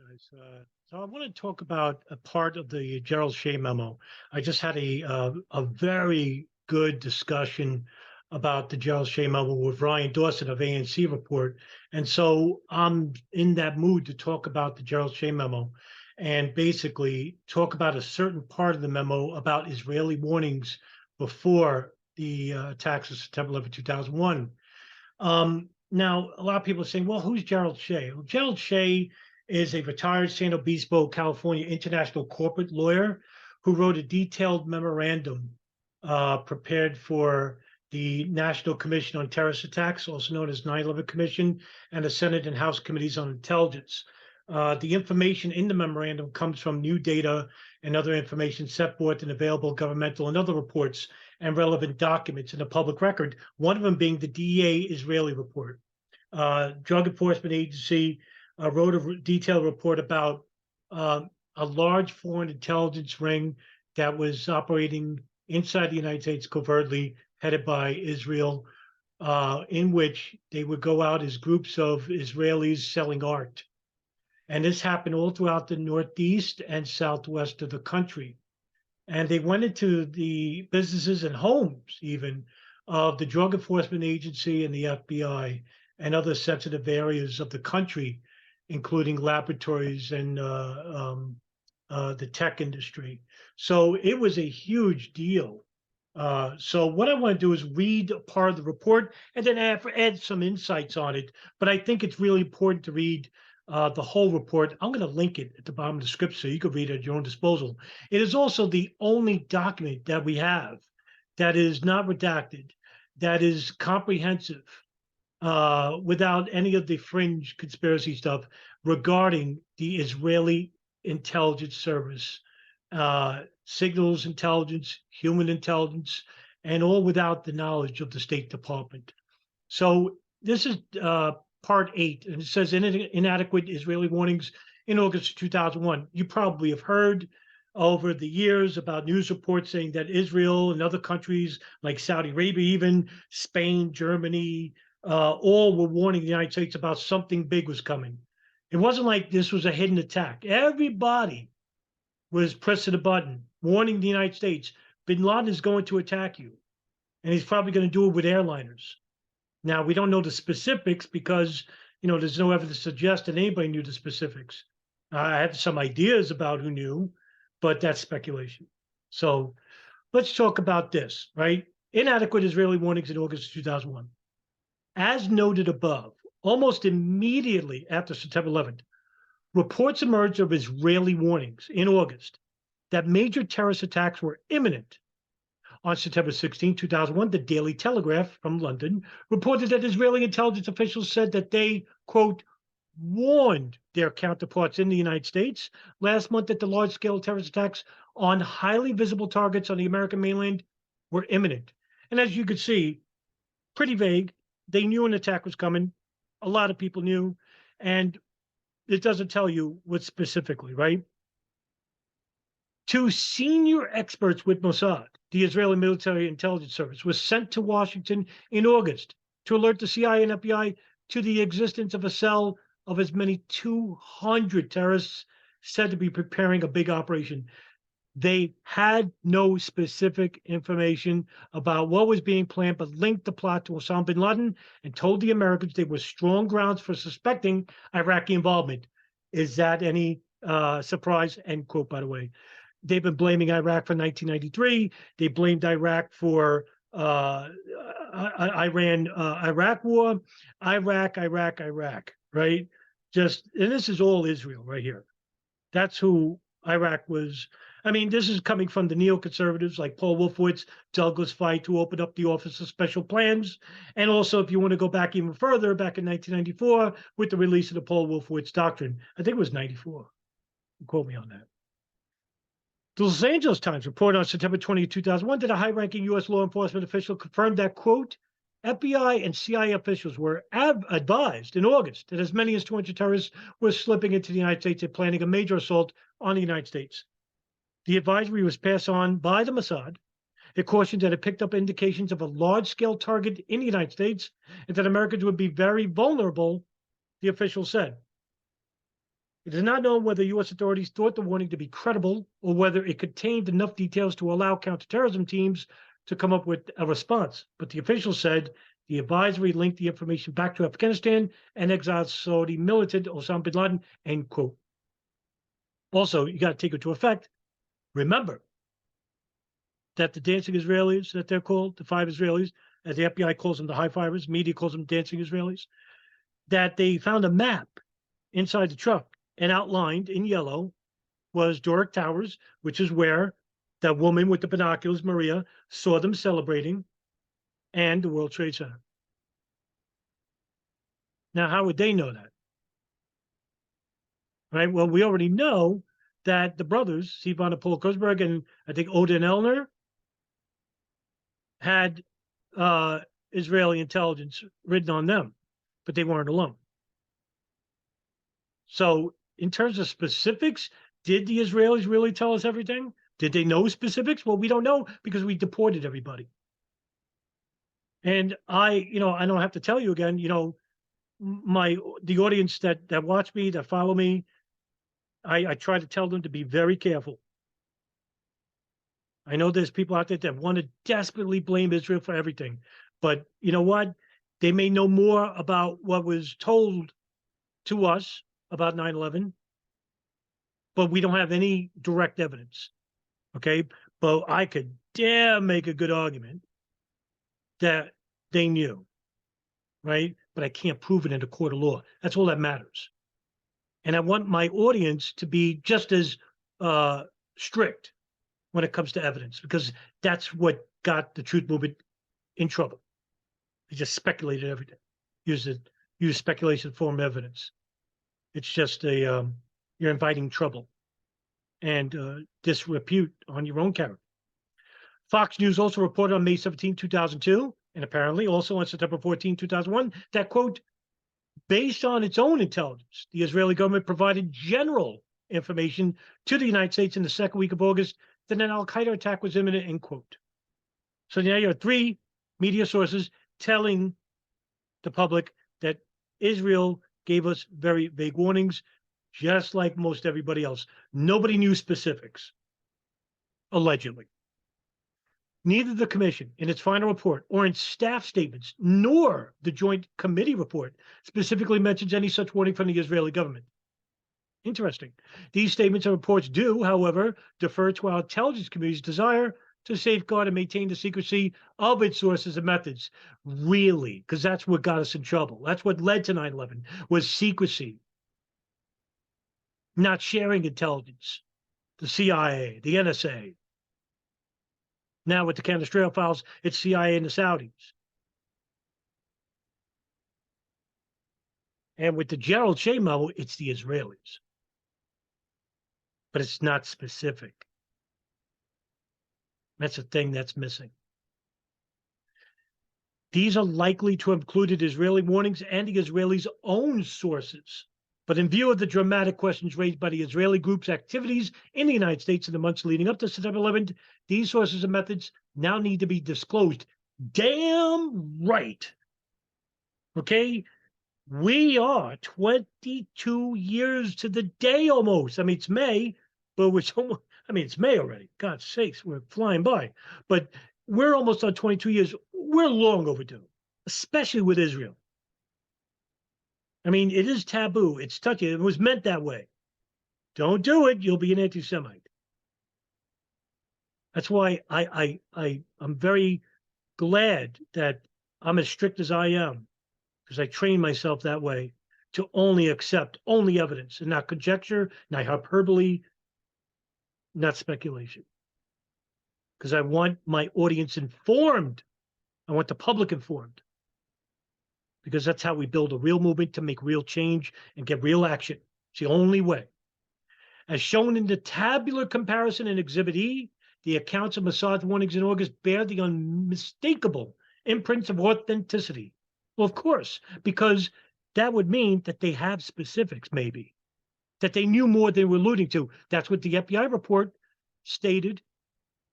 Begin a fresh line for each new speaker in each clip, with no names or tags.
Guys. So I want to talk about a part of the Gerald Shea memo. I just had a very good discussion about the Gerald Shea memo with Ryan Dawson of ANC Report, and so I'm in that mood to talk about the Gerald Shea memo, and basically talk about a certain part of the memo about Israeli warnings before the attacks of September 11, 2001. Now, a lot of people are saying, well, who's Gerald Shea? Well, Gerald Shea is a retired San Obispo, California international corporate lawyer who wrote a detailed memorandum prepared for the National Commission on Terrorist Attacks, also known as 9/11 Commission, and the Senate and House Committees on Intelligence. The information in the memorandum comes from new data and other information set forth in available governmental and other reports and relevant documents in the public record, one of them being the DEA Israeli report. Drug Enforcement Agency wrote a detailed report about a large foreign intelligence ring that was operating inside the United States covertly, headed by Israel, in which they would go out as groups of Israelis selling art. And this happened all throughout the Northeast and Southwest of the country. And they went into the businesses and homes, even of the Drug Enforcement Agency and the FBI and other sensitive areas of the country, including laboratories and the tech industry. So it was a huge deal. So what I want to do is read part of the report and then add some insights on it. But I think it's really important to read the whole report. I'm going to link it at the bottom of the script so you can read it at your own disposal. It is also the only document that we have that is not redacted, that is comprehensive, without any of the fringe conspiracy stuff regarding the Israeli intelligence service, signals intelligence, human intelligence, and all without the knowledge of the State Department. So this is part 8, and it says inadequate Israeli warnings in August 2001. You probably have heard over the years about news reports saying that Israel and other countries like Saudi Arabia, even Spain, Germany, all were warning the United States about something big was coming. It wasn't like this was a hidden attack. Everybody was pressing a button, warning the United States, bin Laden is going to attack you. And he's probably going to do it with airliners. Now, we don't know the specifics because, there's no evidence to suggest that anybody knew the specifics. I have some ideas about who knew, but that's speculation. So let's talk about this, right? Inadequate Israeli warnings in August 2001. As noted above, almost immediately after September 11th, reports emerged of Israeli warnings in August that major terrorist attacks were imminent. On September 16, 2001, the Daily Telegraph from London reported that Israeli intelligence officials said that they, quote, warned their counterparts in the United States last month that the large-scale terrorist attacks on highly visible targets on the American mainland were imminent. And as you could see, pretty vague. They knew an attack was coming. A lot of people knew. And it doesn't tell you what specifically, right? Two senior experts with Mossad, the Israeli military intelligence service, was sent to Washington in August to alert the CIA and FBI to the existence of a cell of as many 200 terrorists said to be preparing a big operation. They had no specific information about what was being planned, but linked the plot to Osama bin Laden and told the Americans there were strong grounds for suspecting Iraqi involvement. Is that any surprise? End quote, by the way. They've been blaming Iraq for 1993. They blamed Iraq for Iraq war, Iraq, right? And this is all Israel right here. That's who Iraq was. I mean, this is coming from the neoconservatives like Paul Wolfowitz, Douglas Feith, who opened up the Office of Special Plans. And also, if you want to go back even further, back in 1994, with the release of the Paul Wolfowitz Doctrine. I think it was 94. Quote me on that. The Los Angeles Times reported on September 20, 2001 that a high-ranking U.S. law enforcement official confirmed that, quote, FBI and CIA officials were advised in August that as many as 200 terrorists were slipping into the United States and planning a major assault on the United States. The advisory was passed on by the Mossad. It cautioned that it picked up indications of a large-scale target in the United States and that Americans would be very vulnerable, the official said. It is not known whether U.S. authorities thought the warning to be credible or whether it contained enough details to allow counterterrorism teams to come up with a response. But the official said the advisory linked the information back to Afghanistan and exiled Saudi militant Osama bin Laden, end quote. Also, you got to take it to effect. Remember that the dancing Israelis, that they're called, the 5 Israelis, as the FBI calls them the high fivers, media calls them dancing Israelis, that they found a map inside the truck and outlined in yellow was Doric Towers, which is where that woman with the binoculars, Maria, saw them celebrating, and the World Trade Center. Now, how would they know that? Right? Well, we already know that the brothers, Sivan and Paul Kurzberg, and I think Odin Elner, had Israeli intelligence written on them, but they weren't alone. So, in terms of specifics, did the Israelis really tell us everything? Did they know specifics? Well, we don't know because we deported everybody. And I don't have to tell you again, the audience that watch me, that follow me, I try to tell them to be very careful. I know there's people out there that want to desperately blame Israel for everything, but you know what? They may know more about what was told to us about 9/11, but we don't have any direct evidence. Okay, but I could damn make a good argument that they knew, right? But I can't prove it in a court of law. That's all that matters. And I want my audience to be just as strict when it comes to evidence, because that's what got the truth movement in trouble. They just speculated everything, use speculation to form evidence. It's just you're inviting trouble and disrepute on your own character. Fox News also reported on May 17, 2002, and apparently also on September 14, 2001, that, quote, based on its own intelligence, the Israeli government provided general information to the United States in the second week of August that an al-Qaeda attack was imminent, end quote. So now you have 3 media sources telling the public that Israel gave us very vague warnings, just like most everybody else. Nobody knew specifics, allegedly. Neither the commission in its final report or in staff statements, nor the joint committee report specifically mentions any such warning from the Israeli government. Interesting. These statements and reports do, however, defer to our intelligence community's desire to safeguard and maintain the secrecy of its sources and methods. Really, because that's what got us in trouble. That's what led to 9/11, was secrecy, not sharing intelligence. The CIA, the NSA. Now with the Canestraro files, it's CIA and the Saudis. And with the Gerald Shea memo, it's the Israelis. But it's not specific. That's the thing that's missing. These are likely to have included Israeli warnings and the Israelis' own sources. But in view of the dramatic questions raised by the Israeli group's activities in the United States in the months leading up to September 11th, these sources and methods now need to be disclosed. Damn right. Okay? We are 22 years to the day almost. I mean, it's May, but it's May already. God's sakes, we're flying by. But we're almost on 22 years. We're long overdue, especially with Israel. I mean, it is taboo. It's touchy. It was meant that way. Don't do it. You'll be an anti-Semite. That's why I'm very glad that I'm as strict as I am, because I trained myself that way to only accept only evidence and not conjecture, not hyperbole, not speculation. Because I want my audience informed. I want the public informed. Because that's how we build a real movement to make real change and get real action. It's the only way. As shown in the tabular comparison in Exhibit E, the accounts of Mossad warnings in August bear the unmistakable imprints of authenticity. Well, of course, because that would mean that they have specifics, maybe, that they knew more than they were alluding to. That's what the FBI report stated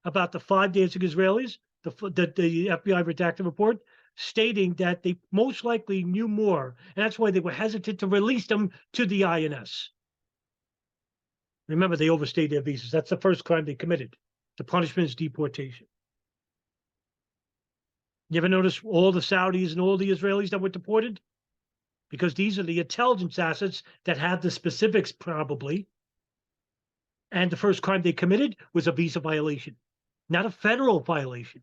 about the 5 dancing Israelis, the FBI redacted report, stating that they most likely knew more, and that's why they were hesitant to release them to the INS. Remember, they overstayed their visas. That's the first crime they committed. The punishment is deportation. You ever notice all the Saudis and all the Israelis that were deported? Because these are the intelligence assets that have the specifics, probably. And the first crime they committed was a visa violation, not a federal violation.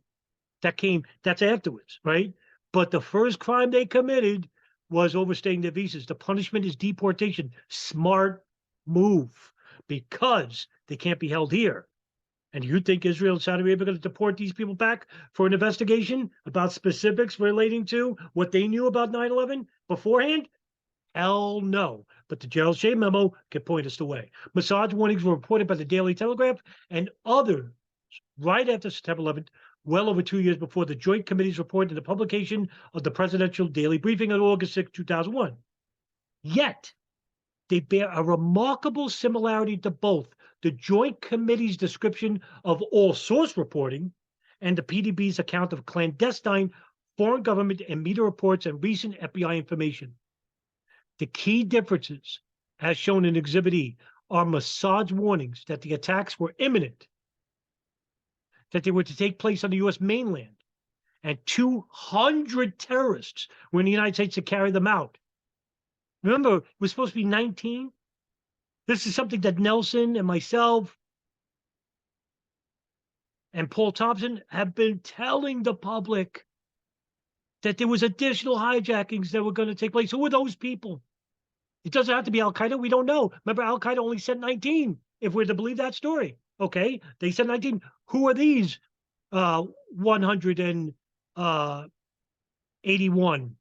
That's afterwards, right? But the first crime they committed was overstaying their visas. The punishment is deportation. Smart move, because they can't be held here. And you think Israel and Saudi Arabia are going to deport these people back for an investigation about specifics relating to what they knew about 9/11 beforehand? Hell no. But the Gerald Shea memo can point us the way. Massage warnings were reported by the Daily Telegraph and others right after September 11th, well over 2 years before the Joint Committee's report and the publication of the Presidential Daily Briefing on August 6, 2001. Yet, they bear a remarkable similarity to both the Joint Committee's description of all source reporting and the PDB's account of clandestine foreign government and media reports and recent FBI information. The key differences, as shown in Exhibit E, are Mossad's warnings that the attacks were imminent, that they were to take place on the U.S. mainland, and 200 terrorists were in the United States to carry them out. Remember, it was supposed to be 19. This is something that Nelson and myself and Paul Thompson have been telling the public, that there was additional hijackings that were going to take place. Who were those people? It doesn't have to be Al-Qaeda. We don't know. Remember, Al-Qaeda only said 19, if we're to believe that story. Okay, they said 19. Who are these 181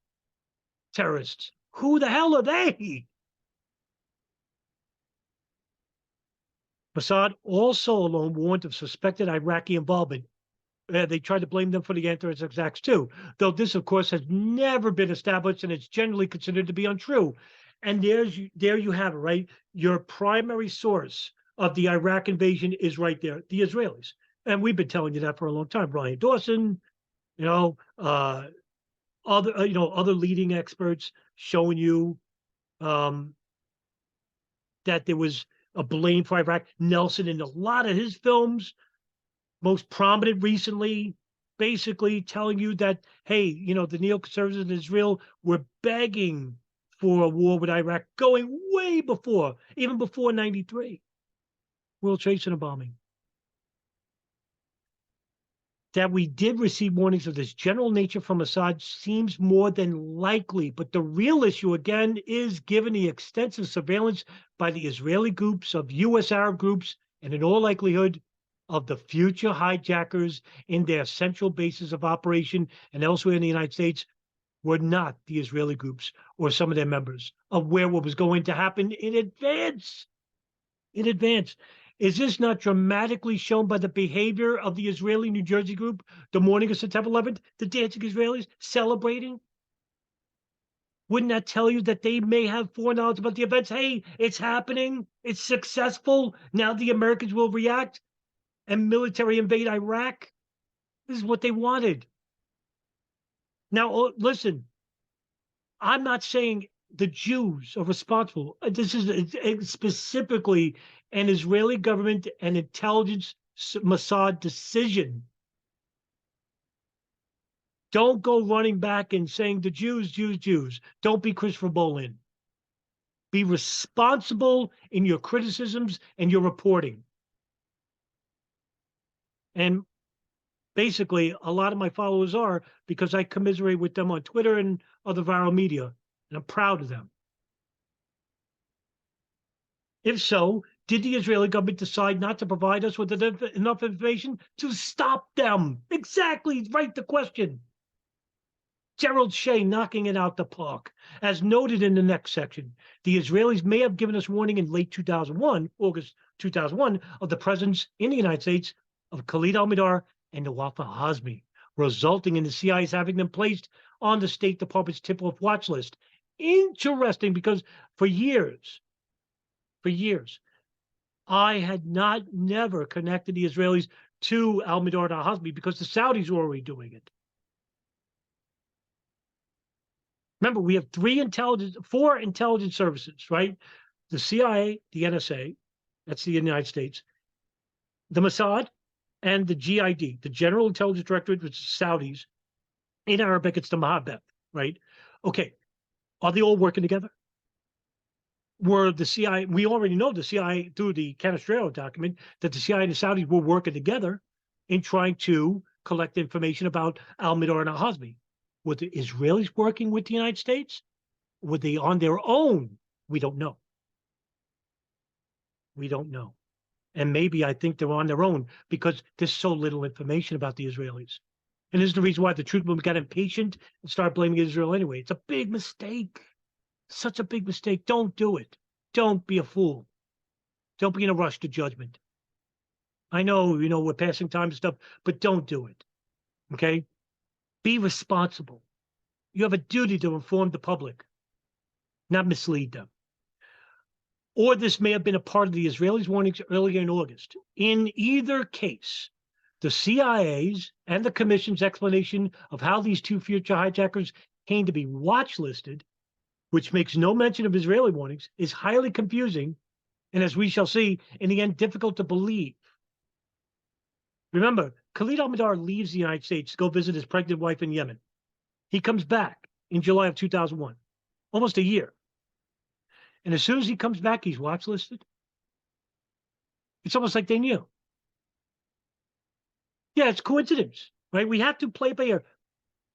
terrorists? Who the hell are they? Mossad also alone warned of suspected Iraqi involvement. They tried to blame them for the anti-Iraq attacks too, though this, of course, has never been established and it's generally considered to be untrue. And there you have it, right? Your primary source of the Iraq invasion is right there, the Israelis. And we've been telling you that for a long time. Brian Dawson, other leading experts showing you that there was a blame for Iraq. Nelson, in a lot of his films, most prominent recently, basically telling you that, hey, the neoconservatives in Israel were begging for a war with Iraq, going way before, even before 93, World Trade Center bombing. That we did receive warnings of this general nature from Assad seems more than likely, but the real issue, again, is given the extensive surveillance by the Israeli groups of U.S. Arab groups, and in all likelihood, of the future hijackers in their central bases of operation and elsewhere in the United States, were not the Israeli groups or some of their members, aware what was going to happen in advance. In advance. Is this not dramatically shown by the behavior of the Israeli New Jersey group the morning of September 11th, the dancing Israelis celebrating? Wouldn't that tell you that they may have foreknowledge about the events? Hey, it's happening. It's successful. Now the Americans will react and military invade Iraq. This is what they wanted. Now, listen, I'm not saying the Jews are responsible. This is specifically an Israeli government and intelligence Mossad decision. Don't go running back and saying the Jews, Jews, Jews. Don't be Christopher Bolin. Be responsible in your criticisms and your reporting. And basically, a lot of my followers are, because I commiserate with them on Twitter and other viral media, and I'm proud of them. If so, did the Israeli government decide not to provide us with enough information to stop them? Exactly, right, the question. Gerald Shea knocking it out the park. As noted in the next section, the Israelis may have given us warning in late 2001, August 2001, of the presence in the United States of Khalid al-Mihdhar and Nawaf al-Hazmi, resulting in the CIA's having them placed on the State Department's tip-off watch list. Interesting, because for years, I had never connected the Israelis to al-Mihdhar and al-Hazmi because the Saudis were already doing it. Remember, we have four intelligence services, right? The CIA, the NSA, That's the United States. The Mossad and the GID, the General Intelligence Directorate, which is Saudis. In Arabic, it's the Mahabeth, right? Okay. Are they all working together? Were the CIA, we already know the CIA through the Canestraro document that the CIA and the Saudis were working together in trying to collect information about al-Midar and al-Hazmi. Were the Israelis working with the United States? Were they on their own? We don't know. We don't know. And maybe I think they're on their own because there's so little information about the Israelis. And this is the reason why the truth movement got impatient and started blaming Israel anyway. It's a big mistake. Such a big mistake. Don't do it. Don't be a fool. Don't be in a rush to judgment. I know, we're passing time and stuff, but don't do it. Okay? Be responsible. You have a duty to inform the public, not mislead them. Or this may have been a part of the Israelis' warnings earlier in August. In either case, the CIA's and the Commission's explanation of how these two future hijackers came to be watch listed, which makes no mention of Israeli warnings, is highly confusing, and as we shall see, in the end, difficult to believe. Remember, Khalid al-Mihdhar leaves the United States to go visit his pregnant wife in Yemen. He comes back in July of 2001, almost a year. And as soon as he comes back, he's watch listed. It's almost like they knew. Yeah, it's coincidence, right? We have to play by ear.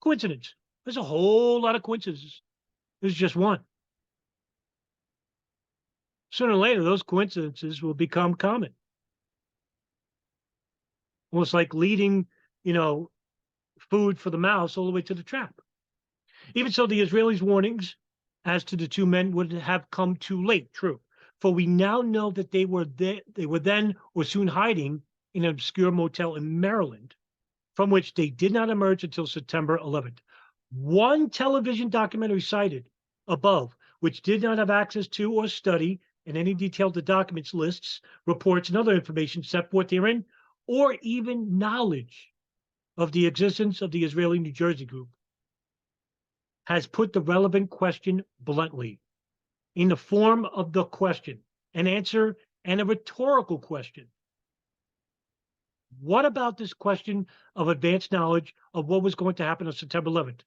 Coincidence. There's a whole lot of coincidences. There's just one. Sooner or later, those coincidences will become common. Almost like leading, food for the mouse all the way to the trap. Even so, the Israelis' warnings as to the two men would have come too late, true. For we now know that they were then or soon hiding in an obscure motel in Maryland, from which they did not emerge until September 11th. One television documentary cited above, which did not have access to or study in any detail the documents, lists, reports, and other information set forth therein, or even knowledge of the existence of the Israeli New Jersey group, has put the relevant question bluntly in the form of the question, an answer, and a rhetorical question. What about this question of advanced knowledge of what was going to happen on September 11th?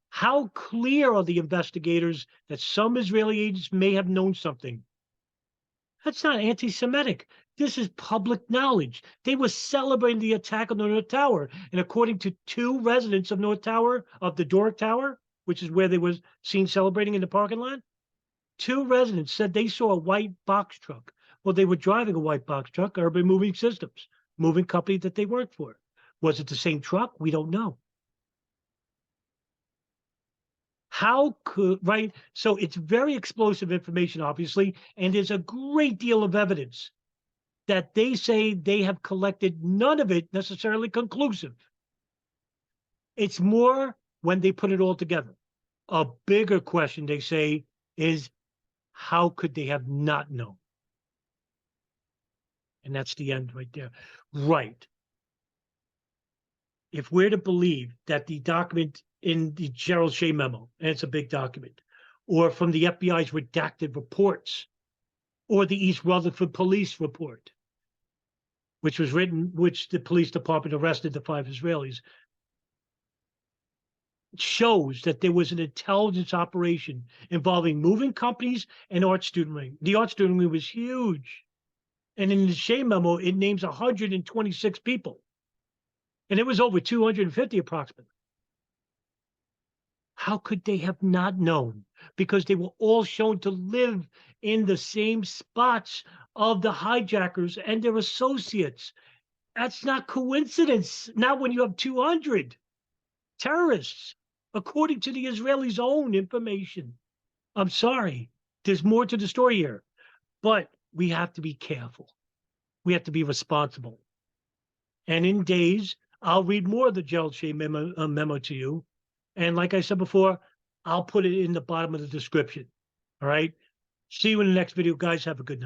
How clear are the investigators that some Israeli agents may have known something? That's not anti-Semitic. This is public knowledge. They were celebrating the attack on the North Tower. And according to two residents of North Tower, of the Doric Tower, which is where they were seen celebrating in the parking lot, two residents said they saw a white box truck. Well, they were driving a white box truck, Urban Moving Systems, moving company that they worked for. Was it the same truck? We don't know. How could, right? So it's very explosive information, obviously, and there's a great deal of evidence that they say they have collected, none of it necessarily conclusive. It's more when they put it all together. A bigger question, they say, is how could they have not known? And that's the end right there. Right. If we're to believe that the document in the Gerald Shea memo, and it's a big document, or from the FBI's redacted reports, or the East Rutherford police report, which the police department arrested the 5 Israelis, shows that there was an intelligence operation involving moving companies and art student wing. The art student wing was huge. And in the Shea memo, it names 126 people. And it was over 250 approximately. How could they have not known? Because they were all shown to live in the same spots of the hijackers and their associates. That's not coincidence. Not when you have 200 terrorists, according to the Israelis' own information. I'm sorry. There's more to the story here. But we have to be careful. We have to be responsible. And in days, I'll read more of the Gerald Shea memo to you. And like I said before, I'll put it in the bottom of the description. All right. See you in the next video, guys. Have a good night.